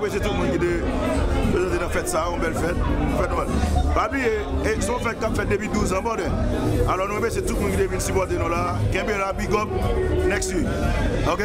apprécier tout le monde qui a fait ça, une belle fête. Pas oublier, son fête qui a fait depuis 12 ans. Alors nous remercions tout le monde qui est venu supporter nous là. Kembera, big up, next week. OK?